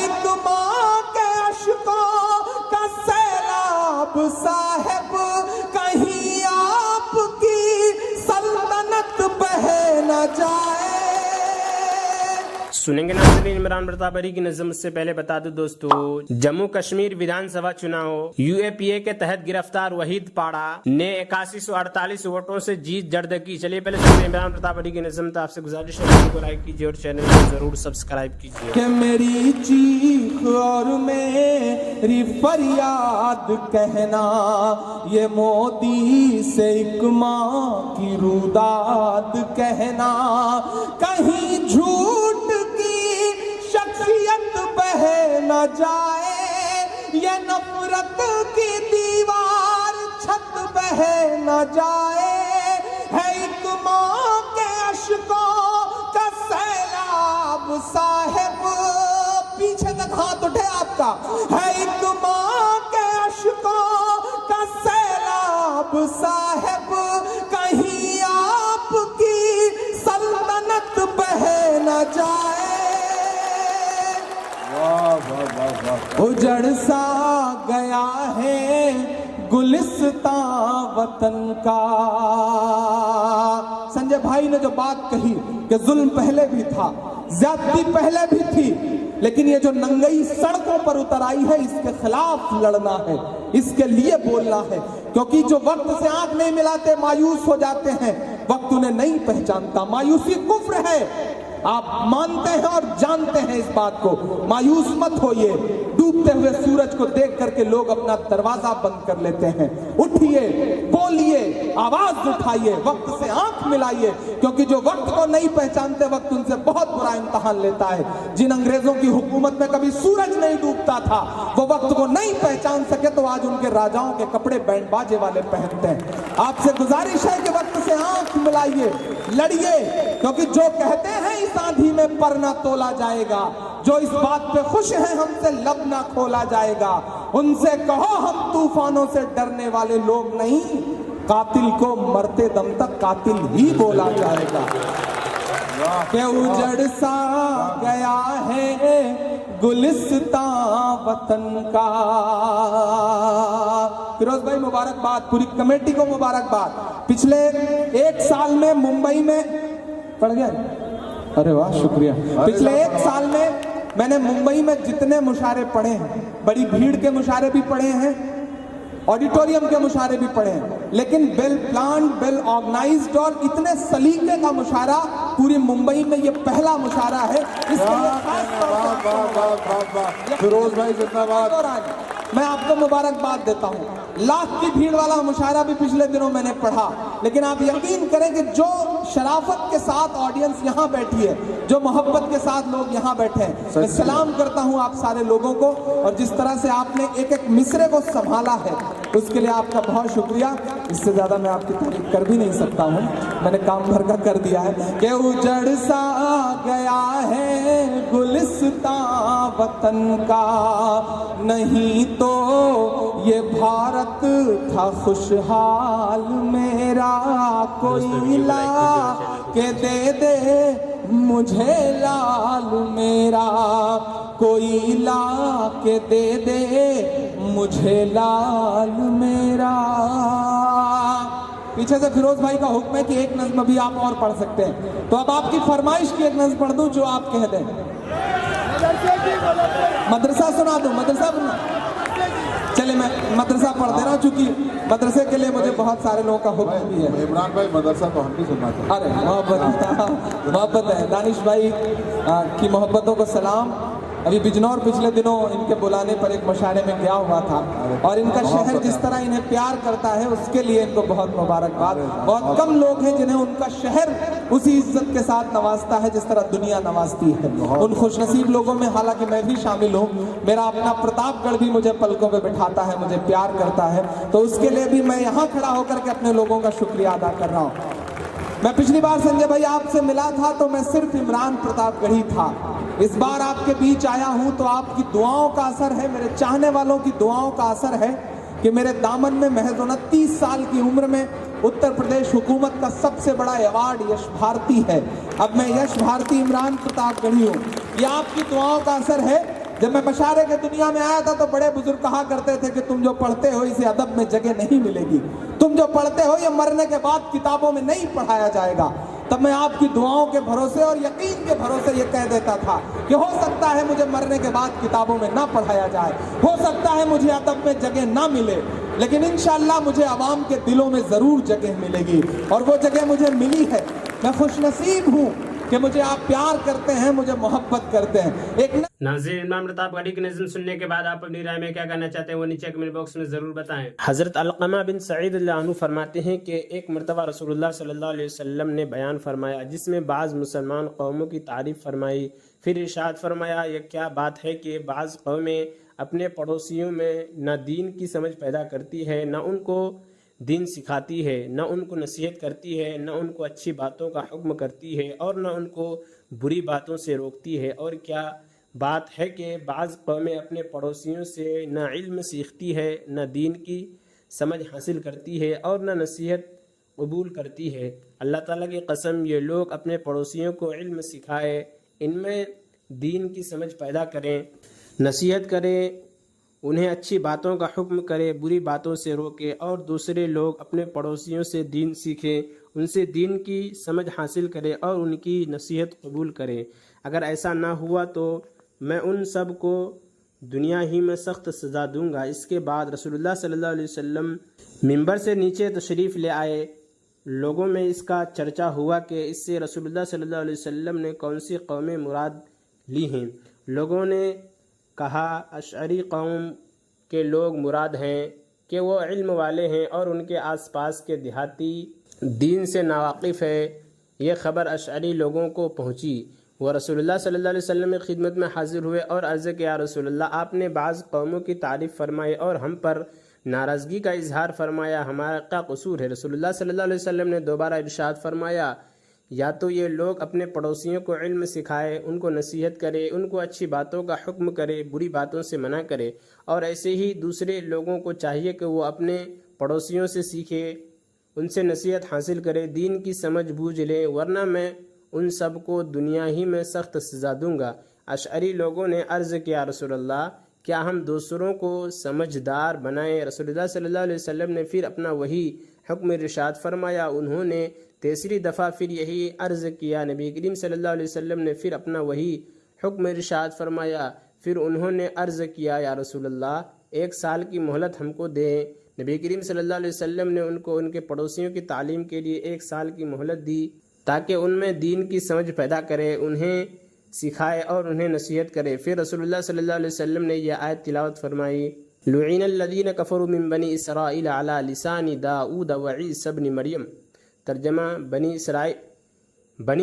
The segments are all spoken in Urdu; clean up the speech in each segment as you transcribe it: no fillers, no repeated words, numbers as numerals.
ایک ماں کے اشکوں کا سیلاب صاحب، کہیں آپ کی سلطنت بہہ نہ جائے. سنیں گے ناظرین عمران پرتاپ علی کی نظم. اس سے پہلے بتا دوں دوستو، جموں کشمیر ودھان سبھا چناؤ UAPA کے تحت گرفتار وحید پاڑا نے 8148 ووٹوں سے جیت درج کی. چلیے پہلے سنیں گے عمران پرتاپ علی کی نظم. تو آپ سے گزارش ہے ویڈیو کو لائک کیجیے اور چینل کو ضرور سبسکرائب کیجیے. کہ میری چیخ اور میری فریاد کہنا، یہ مودی سے ایک ماں کی روداد کہنا، کہیں جھوٹ کی شخصیت بہہ نہ جائے، یہ نفرت کی دیوار چھت بہہ نہ جائے. ہے ایک ماں کے اشکوں کا سیلاب صاحب، پیچھے تک ہاتھ اٹھے آپ کا. ہے ایک ماں کے اشکوں کا سیلاب صاحب، کہیں آپ کی سلطنت بہہ نہ جائے. اجڑ سا گیا ہے گلستان وطن کا. سنجے بھائی نے جو بات کہی کہ ظلم پہلے بھی تھا، زیادتی پہلے بھی تھی، لیکن یہ جو ننگئی سڑکوں پر اتر آئی ہے، اس کے خلاف لڑنا ہے، اس کے لیے بولنا ہے. کیونکہ جو وقت سے آنکھ نہیں ملاتے مایوس ہو جاتے ہیں، وقت انہیں نہیں پہچانتا. مایوسی کفر ہے، آپ مانتے ہیں اور جانتے ہیں اس بات کو. مایوس مت ہوئے. ڈوبتے ہوئے سورج کو دیکھ کر کے لوگ اپنا دروازہ بند کر لیتے ہیں. اٹھئے، بولیے، آواز اٹھائیے، وقت سے آنکھ ملائیے. کیونکہ جو وقت کو نہیں پہچانتے، وقت ان سے بہت برا امتحان لیتا ہے. جن انگریزوں کی حکومت میں کبھی سورج نہیں ڈوبتا تھا، وہ وقت کو نہیں پہچان سکے تو آج ان کے راجاؤں کے کپڑے بینڈ باجے والے پہنتے ہیں. آپ سے گزارش ہے کہ وقت سے آنکھ ملائیے، لڑیے. کیونکہ جو کہتے ہیں اس آندھی میں پر نہ تولا جائے گا، جو اس بات پہ خوش ہیں ہم سے لب نہ کھولا جائے گا، ان سے کہو ہم طوفانوں سے ڈرنے والے لوگ نہیں، قاتل کو مرتے دم تک قاتل ہی بولا جائے گا. کہ اجڑ سا گیا ہے گلستان وطن کا. فیروز بھائی مبارکباد، پوری کمیٹی کو مبارکباد. پچھلے 1 سال میں ممبئی میں پڑھ گیا، ارے واہ شکریہ. پچھلے 1 سال میں نے ممبئی میں جتنے مشاعرے پڑھے ہیں، بڑی بھیڑ کے مشاعرے بھی پڑھے ہیں، آڈیٹوریم کے مشاعرے بھی پڑھے ہیں، لیکن ویل پلانڈ، ویل آرگنائزڈ اور اتنے سلیقے کا مشاعرہ پوری ممبئی میں یہ پہلا مشاعرہ ہے. اس کے لیے خاص طور پر فیروز بھائی زندہ باد. میں آپ کو مبارکباد دیتا ہوں. لاکھ کی بھیڑ والا مشاعرہ بھی پچھلے دنوں میں نے پڑھا، لیکن آپ یقین کریں کہ جو شرافت کے ساتھ آڈینس یہاں بیٹھی ہے، جو محبت کے ساتھ لوگ یہاں بیٹھے ہیں، میں سلام کرتا ہوں آپ سارے لوگوں کو. اور جس طرح سے آپ نے ایک ایک مصرے کو سنبھالا ہے، اس کے لیے آپ کا بہت شکریہ. اس سے زیادہ میں آپ کی تعریف کر بھی نہیں سکتا ہوں، میں نے کام بھر کا کر دیا ہے. کہ اجڑ سا گیا ہے گلستان وطن کا، نہیں تو یہ بھارت تھا خوشحال میرا. کوئی لا کے دے دے مجھے لال میرا، کوئی لا کے دے دے مجھے لال میرا. پیچھے سے فیروز بھائی کا حکم ہے کہ ایک نظم بھی آپ اور پڑھ سکتے ہیں، تو اب آپ کی فرمائش کی ایک نظم پڑھ دوں جو آپ کہہ دیں. مدرسہ سنا دوں؟ مدرسہ بنا. چلے میں مدرسہ پڑھ دے رہا ہوں، چونکہ مدرسے کے لیے مجھے بہت سارے لوگوں کا حکم بھی ہے. عمران بھائی مدرسہ تو ہم بھی سننا چاہتے ہیں. ارے محبت ہے. دانش بھائی کی محبتوں کو سلام. ابھی بجنور پچھلے دنوں ان کے بلانے پر ایک مشاعرے میں گیا ہوا تھا، اور ان کا شہر جس طرح انہیں پیار کرتا ہے اس کے لیے ان کو بہت مبارکباد. بہت کم لوگ ہیں جنہیں ان کا شہر اسی عزت کے ساتھ نوازتا ہے جس طرح دنیا نوازتی ہے. ان خوش نصیب لوگوں میں حالانکہ میں بھی شامل ہوں. میرا اپنا پرتاپ گڑھ بھی مجھے پلکوں پہ بٹھاتا ہے، مجھے پیار کرتا ہے، تو اس کے لیے بھی میں یہاں کھڑا ہو کر کے اپنے لوگوں کا شکریہ ادا کر رہا ہوں. میں پچھلی بار سنجے بھائی آپ سے ملا تھا تو میں صرف عمران پرتاپ گڑھی تھا. اس بار آپ کے بیچ آیا ہوں تو آپ کی دعاؤں کا اثر ہے، میرے چاہنے والوں کی دعاؤں کا اثر ہے کہ میرے دامن میں محض 29 سال کی عمر میں اتر پردیش حکومت کا سب سے بڑا ایوارڈ یش بھارتی ہے. اب میں یش بھارتی عمران پرتاپ گڑھی ہوں. یہ آپ کی دعاؤں کا اثر ہے. جب میں مشارے کے دنیا میں آیا تھا تو بڑے بزرگ کہا کرتے تھے کہ تم جو پڑھتے ہو اسے ادب میں جگہ نہیں ملے گی، تم جو پڑھتے ہو یہ مرنے کے بعد کتابوں میں نہیں پڑھایا جائے گا۔ تب میں آپ کی دعاؤں کے بھروسے اور یقین کے بھروسے یہ کہہ دیتا تھا کہ ہو سکتا ہے مجھے مرنے کے بعد کتابوں میں نہ پڑھایا جائے، ہو سکتا ہے مجھے ادب میں جگہ نہ ملے، لیکن انشاءاللہ مجھے عوام کے دلوں میں ضرور جگہ ملے گی، اور وہ جگہ مجھے ملی ہے۔ میں خوش نصیب ہوں کہ مجھے آپ پیار کرتے ہیں، مجھے محبت کرتے ہیں۔ ایک ناظرین، امام پرتاپ گڑھی کی نظم سننے کے بعد آپ اپنی رائے میں کیا کہنا چاہتے ہیں وہ نیچے کمنٹ باکس میں ضرور بتائیں۔ حضرت علقمہ بن سعید اللہ عنہ فرماتے ہیں کہ ایک مرتبہ رسول اللہ صلی اللہ علیہ وسلم نے بیان فرمایا جس میں بعض مسلمان قوموں کی تعریف فرمائی، پھر ارشاد فرمایا یہ کیا بات ہے کہ بعض قومیں اپنے پڑوسیوں میں نہ دین کی سمجھ پیدا کرتی ہے، نہ ان کو دین سکھاتی ہے، نہ ان کو نصیحت کرتی ہے، نہ ان کو اچھی باتوں کا حکم کرتی ہے اور نہ ان کو بری باتوں سے روکتی ہے، اور کیا بات ہے کہ بعض قومیں اپنے پڑوسیوں سے نہ علم سیکھتی ہے، نہ دین کی سمجھ حاصل کرتی ہے اور نہ نصیحت قبول کرتی ہے۔ اللہ تعالیٰ کی قسم یہ لوگ اپنے پڑوسیوں کو علم سکھائے، ان میں دین کی سمجھ پیدا کریں، نصیحت کریں، انہیں اچھی باتوں کا حکم کرے، بری باتوں سے روکے، اور دوسرے لوگ اپنے پڑوسیوں سے دین سیکھیں، ان سے دین کی سمجھ حاصل کرے اور ان کی نصیحت قبول کرے۔ اگر ایسا نہ ہوا تو میں ان سب کو دنیا ہی میں سخت سزا دوں گا۔ اس کے بعد رسول اللہ صلی اللہ علیہ وسلم منبر سے نیچے تشریف لے آئے۔ لوگوں میں اس کا چرچا ہوا کہ اس سے رسول اللہ صلی اللہ علیہ وسلم نے کون سی قومیں مراد لی ہیں۔ لوگوں نے کہا اشعری قوم کے لوگ مراد ہیں کہ وہ علم والے ہیں اور ان کے آس پاس کے دیہاتی دین سے ناواقف ہے۔ یہ خبر اشعری لوگوں کو پہنچی، وہ رسول اللہ صلی اللہ علیہ وسلم کی خدمت میں حاضر ہوئے اور عرض کیا یا رسول اللہ، آپ نے بعض قوموں کی تعریف فرمائی اور ہم پر ناراضگی کا اظہار فرمایا، ہمارا کیا قصور ہے؟ رسول اللہ صلی اللہ علیہ وسلم نے دوبارہ ارشاد فرمایا یا تو یہ لوگ اپنے پڑوسیوں کو علم سکھائے، ان کو نصیحت کرے، ان کو اچھی باتوں کا حکم کرے، بری باتوں سے منع کرے، اور ایسے ہی دوسرے لوگوں کو چاہیے کہ وہ اپنے پڑوسیوں سے سیکھے، ان سے نصیحت حاصل کرے، دین کی سمجھ بوجھ لے، ورنہ میں ان سب کو دنیا ہی میں سخت سزا دوں گا۔ اشعری لوگوں نے عرض کیا رسول اللہ، کیا ہم دوسروں کو سمجھدار بنائیں؟ رسول اللہ صلی اللہ علیہ وسلم نے پھر اپنا وہی حکم ارشاد فرمایا۔ انہوں نے تیسری دفعہ پھر یہی عرض کیا۔ نبی کریم صلی اللہ علیہ وسلم نے پھر اپنا وہی حکم ارشاد فرمایا۔ پھر انہوں نے عرض کیا یا رسول اللہ 1 سال کی مہلت ہم کو دیں۔ نبی کریم صلی اللہ علیہ وسلم نے ان کو ان کے پڑوسیوں کی تعلیم کے لیے 1 سال کی مہلت دی تاکہ ان میں دین کی سمجھ پیدا کرے، انہیں سکھائے اور انہیں نصیحت کرے۔ پھر رسول اللہ صلی اللہ علیہ وسلم نے یہ آیت تلاوت فرمائی، لعن الذین کفروا من بنی اسرائیل علی لسان داؤد وعیسی ابن مریم۔ ترجمہ، بنی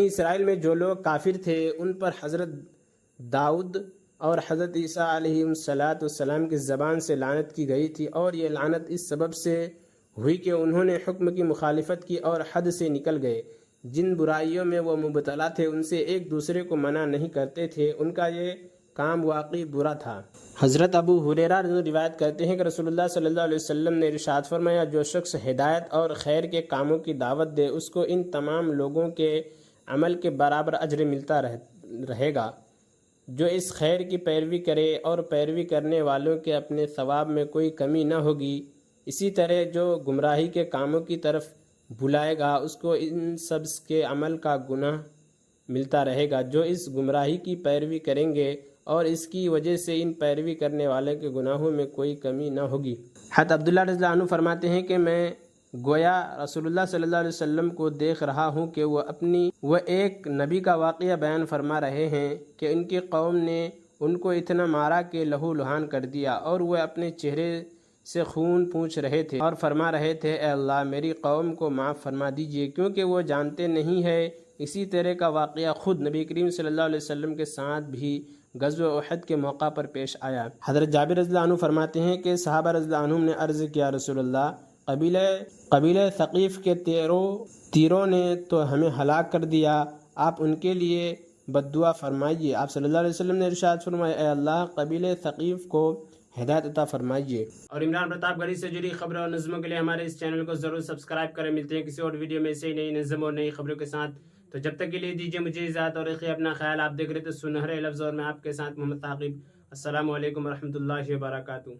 اسرائیل میں جو لوگ کافر تھے ان پر حضرت داؤد اور حضرت عیسیٰ علیہ السلام کی زبان سے لعنت کی گئی تھی، اور یہ لعنت اس سبب سے ہوئی کہ انہوں نے حکم کی مخالفت کی اور حد سے نکل گئے۔ جن برائیوں میں وہ مبتلا تھے ان سے ایک دوسرے کو منع نہیں کرتے تھے، ان کا یہ کام واقعی برا تھا۔ حضرت ابو ہریرہ روایت کرتے ہیں کہ رسول اللہ صلی اللہ علیہ وسلم نے ارشاد فرمایا، جو شخص ہدایت اور خیر کے کاموں کی دعوت دے اس کو ان تمام لوگوں کے عمل کے برابر اجر ملتا رہے گا۔ جو اس خیر کی پیروی کرے اور پیروی کرنے والوں کے اپنے ثواب میں کوئی کمی نہ ہوگی، اسی طرح جو گمراہی کے کاموں کی طرف بلائے گا اس کو ان سب کے عمل کا گناہ ملتا رہے گا جو اس گمراہی کی پیروی کریں گے، اور اس کی وجہ سے ان پیروی کرنے والے کے گناہوں میں کوئی کمی نہ ہوگی۔ حضرت عبداللہ رضی اللہ عنہ فرماتے ہیں کہ میں گویا رسول اللہ صلی اللہ علیہ وسلم کو دیکھ رہا ہوں کہ وہ ایک نبی کا واقعہ بیان فرما رہے ہیں کہ ان کی قوم نے ان کو اتنا مارا کہ لہو لہان کر دیا، اور وہ اپنے چہرے سے خون پونچھ رہے تھے اور فرما رہے تھے اے اللہ میری قوم کو معاف فرما دیجئے کیونکہ وہ جانتے نہیں ہے۔ اسی طرح کا واقعہ خود نبی کریم صلی اللہ علیہ وسلم کے ساتھ بھی غزوہ احد کے موقع پر پیش آیا۔ حضرت جابر رضی اللہ عنہ فرماتے ہیں کہ صحابہ رضی اللہ عنہم نے عرض کیا رسول اللہ، قبیلہ ثقیف کے تیروں نے تو ہمیں ہلاک کر دیا، آپ ان کے لیے بد دعا فرمائیے۔ آپ صلی اللہ علیہ وسلم نے ارشاد فرمایا اے اللہ قبیلہ ثقیف کو ہدایت عطا فرمائیے۔ اور عمران پرتاپ گڑھی سے جڑی خبروں اور نظموں کے لیے ہمارے اس چینل کو ضرور سبسکرائب کریں۔ ملتے ہیں کسی اور ویڈیو میں ایسے ہی نئی نظم اور نئی خبروں کے ساتھ، تو جب تک کے لیے دیجیے مجھے اجازت اور رکھیے اپنا خیال۔ آپ دیکھ رہے تھے سنہرے لفظ اور میں آپ کے ساتھ محمد ثاقب۔ السلام علیکم ورحمۃ اللہ وبرکاتہ.